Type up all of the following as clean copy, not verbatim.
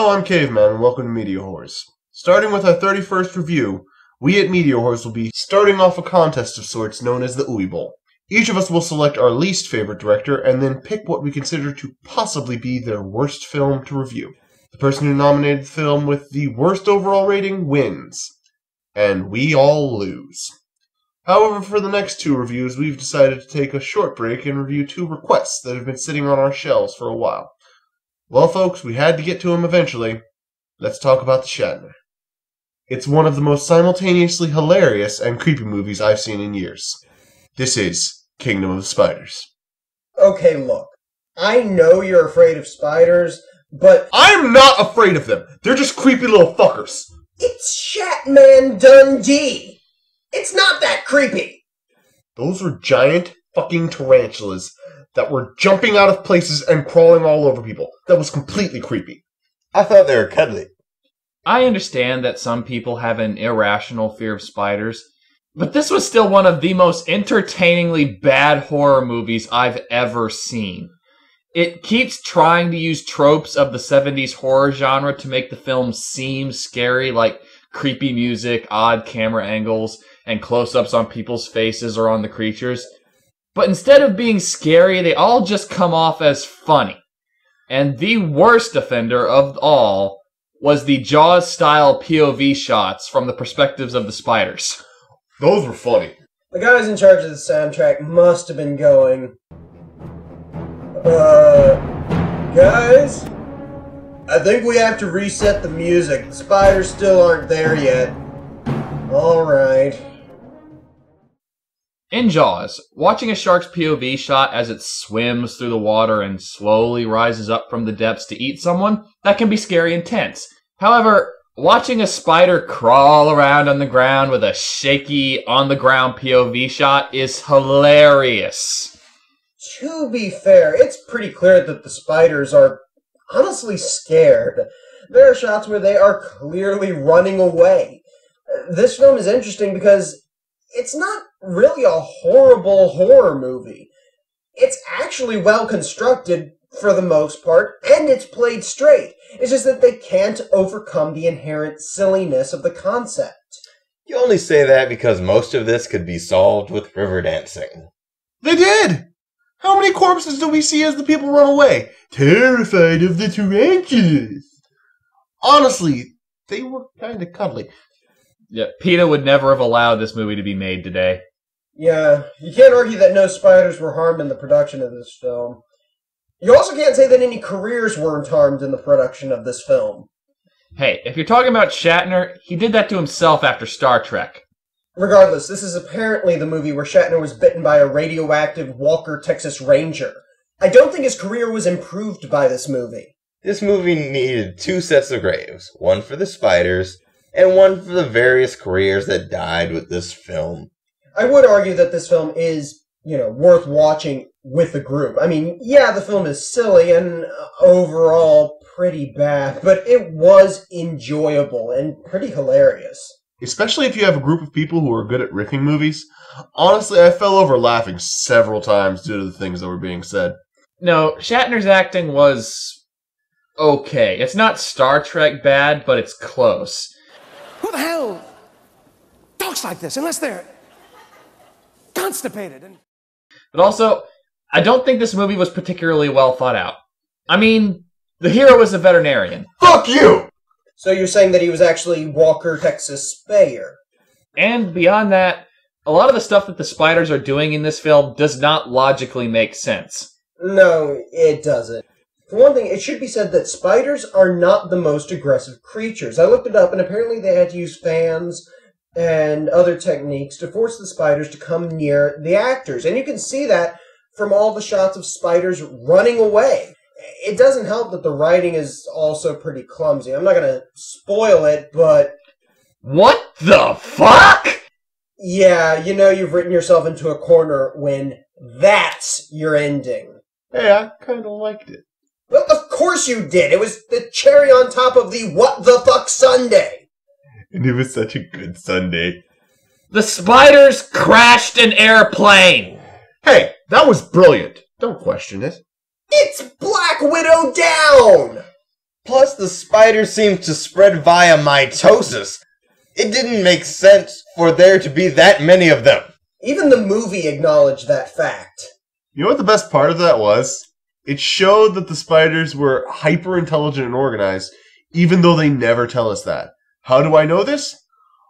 Hello, I'm Caveman, and welcome to MediaWhorz. Starting with our 31st review, we at MediaWhorz will be starting off a contest of sorts known as the Uwe Bowl. Each of us will select our least favorite director, and then pick what we consider to possibly be their worst film to review. The person who nominated the film with the worst overall rating wins. And we all lose. However, for the next two reviews, we've decided to take a short break and review two requests that have been sitting on our shelves for a while. Well, folks, we had to get to them eventually. Let's talk about The Shatner. It's one of the most simultaneously hilarious and creepy movies I've seen in years. This is Kingdom of the Spiders. Okay, look. I know you're afraid of spiders, but... I'm not afraid of them! They're just creepy little fuckers! It's Shatman Dundee! It's not that creepy! Those were giant fucking tarantulas that were jumping out of places and crawling all over people. That was completely creepy. I thought they were cuddly. I understand that some people have an irrational fear of spiders, but this was still one of the most entertainingly bad horror movies I've ever seen. It keeps trying to use tropes of the 70s horror genre to make the film seem scary, like creepy music, odd camera angles, and close-ups on people's faces or on the creatures. But instead of being scary, they all just come off as funny. And the worst offender of all was the Jaws-style POV shots from the perspectives of the spiders. Those were funny. The guys in charge of the soundtrack must have been going, guys? I think we have to reset the music. The spiders still aren't there yet. Alright. In Jaws, watching a shark's POV shot as it swims through the water and slowly rises up from the depths to eat someone, that can be scary and tense. However, watching a spider crawl around on the ground with a shaky, on-the-ground POV shot is hilarious. To be fair, it's pretty clear that the spiders are honestly scared. There are shots where they are clearly running away. This film is interesting because it's not really a horrible horror movie. It's actually well constructed for the most part, and it's played straight. It's just that they can't overcome the inherent silliness of the concept. You only say that because most of this could be solved with river dancing. They did! How many corpses do we see as the people run away? Terrified of the tarantulas! Honestly, they were kind of cuddly. Yeah, PETA would never have allowed this movie to be made today. Yeah, you can't argue that no spiders were harmed in the production of this film. You also can't say that any careers weren't harmed in the production of this film. Hey, if you're talking about Shatner, he did that to himself after Star Trek. Regardless, this is apparently the movie where Shatner was bitten by a radioactive Walker Texas Ranger. I don't think his career was improved by this movie. This movie needed two sets of graves, one for the spiders, and one for the various careers that died with this film. I would argue that this film is, worth watching with a group. I mean, yeah, the film is silly and overall pretty bad, but it was enjoyable and pretty hilarious. Especially if you have a group of people who are good at riffing movies. Honestly, I fell over laughing several times due to the things that were being said. No, Shatner's acting was okay. It's not Star Trek bad, but it's close. Who the hell talks like this unless they're constipated? But also, I don't think this movie was particularly well thought out. I mean, the hero is a veterinarian. Fuck you! So you're saying that he was actually Walker Texas Speyer. And beyond that, a lot of the stuff that the spiders are doing in this film does not logically make sense. No, it doesn't. For one thing, it should be said that spiders are not the most aggressive creatures. I looked it up, and apparently they had to use fans and other techniques to force the spiders to come near the actors. And you can see that from all the shots of spiders running away. It doesn't help that the writing is also pretty clumsy. I'm not going to spoil it, but... What the fuck?! Yeah, you've written yourself into a corner when that's your ending. Hey, I kind of liked it. Well, of course you did! It was the cherry on top of the what the fuck sundae! And it was such a good Sunday. The spiders crashed an airplane! Hey, that was brilliant. Don't question it. It's Black Widow down! Plus, the spiders seem to spread via mitosis. It didn't make sense for there to be that many of them. Even the movie acknowledged that fact. You know what the best part of that was? It showed that the spiders were hyper-intelligent and organized, even though they never tell us that. How do I know this?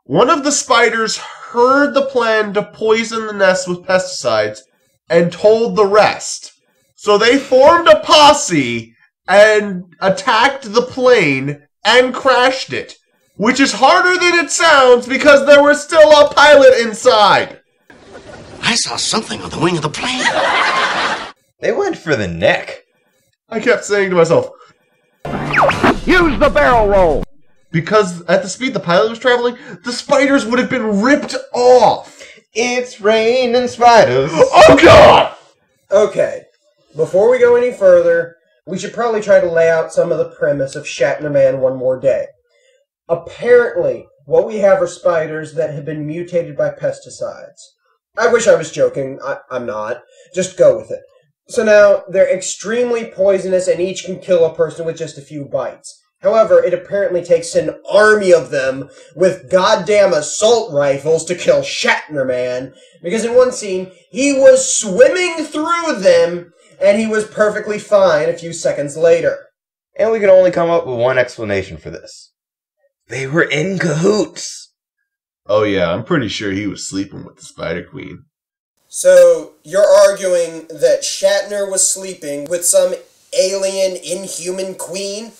One of the spiders heard the plan to poison the nest with pesticides and told the rest. So they formed a posse and attacked the plane and crashed it, which is harder than it sounds because there was still a pilot inside. I saw something on the wing of the plane. They went for the neck. I kept saying to myself, Use the barrel roll. because at the speed the pilot was traveling, the spiders would have been ripped off. It's raining spiders. Oh, God! Okay, before we go any further, we should probably try to lay out some of the premise of Shatner Man one more day. Apparently, what we have are spiders that have been mutated by pesticides. I wish I was joking. I'm not. Just go with it. So now, they're extremely poisonous and each can kill a person with just a few bites. However, it apparently takes an army of them with goddamn assault rifles to kill Shatner Man, because in one scene, he was swimming through them, and he was perfectly fine a few seconds later. And we can only come up with one explanation for this. They were in cahoots. Oh yeah, I'm pretty sure he was sleeping with the Spider Queen. So, you're arguing that Shatner was sleeping with some alien, inhuman queen?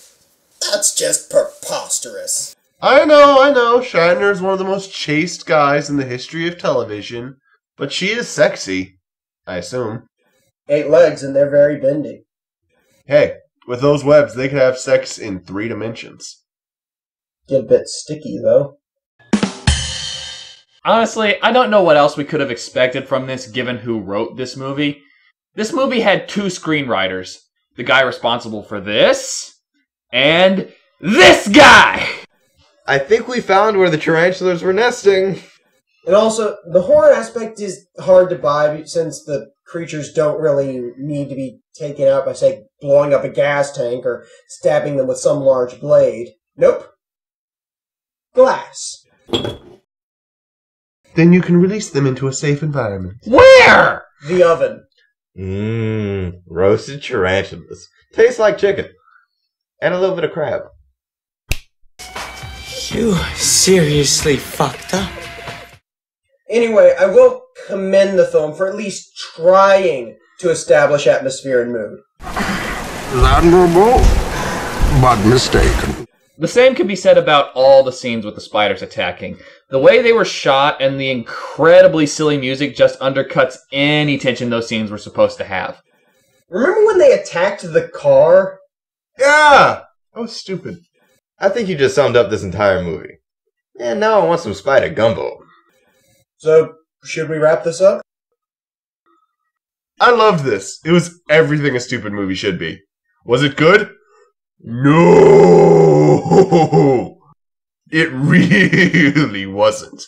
That's just preposterous. I know, Shatner's one of the most chaste guys in the history of television, but she is sexy, I assume. 8 legs and they're very bendy. Hey, with those webs, they could have sex in 3 dimensions. Get a bit sticky, though. Honestly, I don't know what else we could have expected from this given who wrote this movie. This movie had 2 screenwriters. The guy responsible for this, and this guy! I think we found where the tarantulas were nesting. And also, the horror aspect is hard to buy since the creatures don't really need to be taken out by, say, blowing up a gas tank or stabbing them with some large blade. Nope. Glass. Then you can release them into a safe environment. Where? The oven. Roasted tarantulas. Tastes like chicken. And a little bit of crab. You seriously fucked up? Anyway, I will commend the film for at least trying to establish atmosphere and mood. Admirable, but mistaken. The same can be said about all the scenes with the spiders attacking. The way they were shot and the incredibly silly music just undercuts any tension those scenes were supposed to have. Remember when they attacked the car? Yeah! That was stupid. I think you just summed up this entire movie. And now I want some spider gumbo. So, should we wrap this up? I loved this. It was everything a stupid movie should be. Was it good? No! It really wasn't.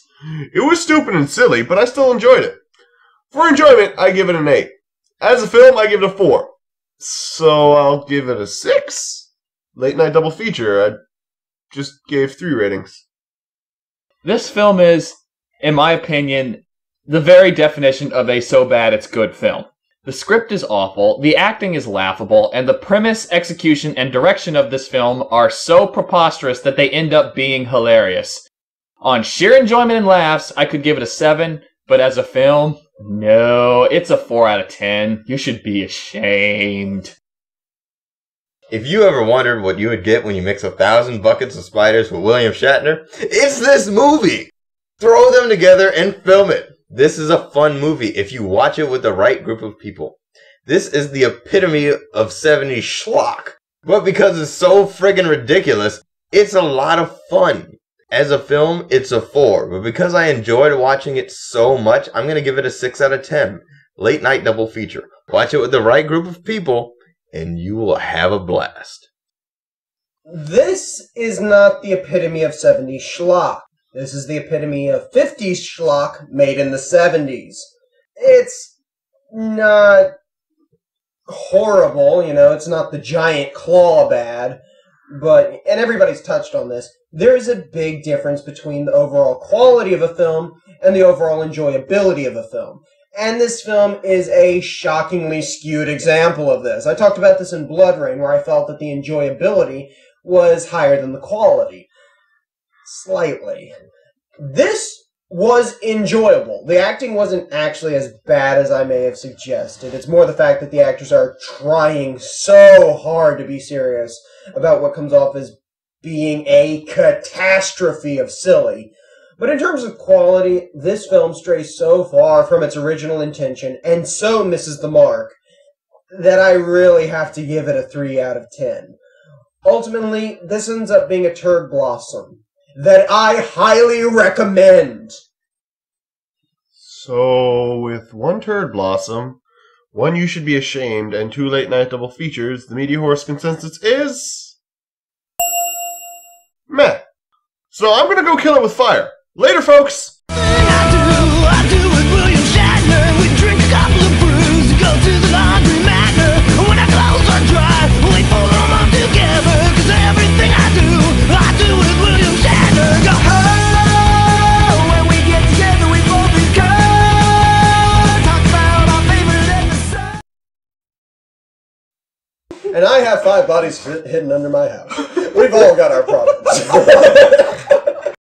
It was stupid and silly, but I still enjoyed it. For enjoyment, I give it an 8. As a film, I give it a 4. So I'll give it a 6. Late night double feature. I just gave 3 ratings. This film is, in my opinion, the very definition of a so bad it's good film. The script is awful, the acting is laughable, and the premise, execution, and direction of this film are so preposterous that they end up being hilarious. On sheer enjoyment and laughs, I could give it a 7, but as a film, no, it's a 4 out of 10. You should be ashamed. If you ever wondered what you would get when you mix 1,000 buckets of spiders with William Shatner, it's this movie! Throw them together and film it. This is a fun movie if you watch it with the right group of people. This is the epitome of 70s schlock. But because it's so friggin' ridiculous, it's a lot of fun. As a film, it's a 4. But because I enjoyed watching it so much, I'm going to give it a 6 out of 10. Late night double feature. Watch it with the right group of people, and you will have a blast. This is not the epitome of 70s schlock. This is the epitome of 50s schlock made in the 70s. It's not horrible, it's not the giant claw bad, and everybody's touched on this, there is a big difference between the overall quality of a film and the overall enjoyability of a film. And this film is a shockingly skewed example of this. I talked about this in Blood Rain, where I felt that the enjoyability was higher than the quality. Slightly. This was enjoyable. The acting wasn't actually as bad as I may have suggested. It's more the fact that the actors are trying so hard to be serious about what comes off as being a catastrophe of silly. But in terms of quality, this film strays so far from its original intention and so misses the mark that I really have to give it a 3 out of 10. Ultimately, this ends up being a turd blossom that I highly recommend. So, with 1 turd blossom, 1 you should be ashamed, and 2 late night double features, the MediaWhorz consensus is... meh. So I'm gonna go kill it with fire. Later, folks! I do with William Shatner. We drink a couple of brews, go to the laundry matter. When our clothes are dry, we pull them all together. Cause everything I do with William Shatner. Go, oh, when we get together, we both become. Talk about our favorite episode. And I have 5 bodies hidden under my house. We've all got our problems.